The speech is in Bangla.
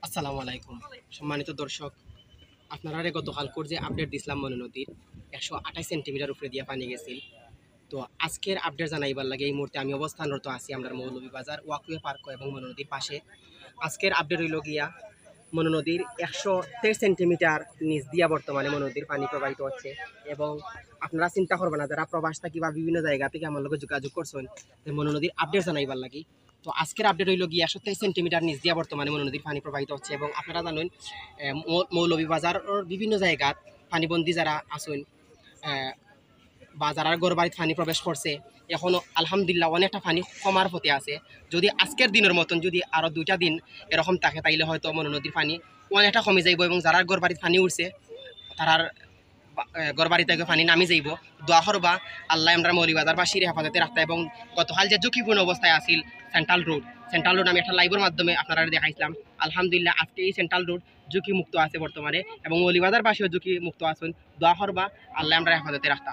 আসসালামু আলাইকুম সম্মানিত দর্শক, আপনারা গতকাল যে আপডেট দিছিলাম মনু নদীর 128 সেন্টিমিটার উপরে দিয়ে পানি গেছিল। তো আজকের আপডেট জানাইবার লাগে এই মুহূর্তে আমি অবস্থানরত আছি আমরা মৌলভীবাজার ওয়াকওয়ে পার্ক এবং মনু নদীর পাশে। আজকের আপডেট হইল গিয়া মনু নদীর 123 সেন্টিমিটার নিচ দিয়া বর্তমানে মনু নদীর পানি প্রবাহিত হচ্ছে এবং আপনারা চিন্তা করবেন না যারা প্রবাস থাকি বা বিভিন্ন জায়গা থেকে আমার লগে যোগাযোগ করছেন যে মনু নদীর আপডেট জানাইবার লাগি। তো আজকের আপডেট হইল গিয়ে 123 সেন্টিমিটার নিচ দিয়া বর্তমানে মনু নদীর পানি প্রবাহিত হচ্ছে এবং আপনারা জানেন মৌলভীবাজার বিভিন্ন জায়গাত পানিবন্দী যারা আছেন বা যারা ঘর বাড়িতে পানি প্রবেশ করছে এখনও আলহামদুলিল্লাহ অনেকটা পানি কমার পথে আছে। যদি আজকের দিনের মতন যদি আরও 2টা দিন এরকম থাকে তাইলে হয়তো মনু নদীর পানি অনেকটা কমে যাইব এবং যারা ঘর বাড়িতে পানি উঠছে তারার ঘর বাড়ি থেকে পানি নামি যাইব। দোয়া করবা আল্লাহ আমরা মৌলভীবাজারবাসীর হেফাজতে রাখতে। এবং গতকাল যে ঝুঁকিপূর্ণ অবস্থায় আসিল সেন্ট্রাল রোড আমি একটা লাইভের মাধ্যমে আপনারা দেখাইছিলাম। আলহামদুলিল্লাহ আজকে এই সেন্ট্রাল রোড ঝুঁকি মুক্ত আছে বর্তমানে এবং মৌলভীবাজারবাসীও ঝুঁকি মুক্ত আছেন। দোয়া করবা আল্লাহ আমরা হেফাজতে রাখতা।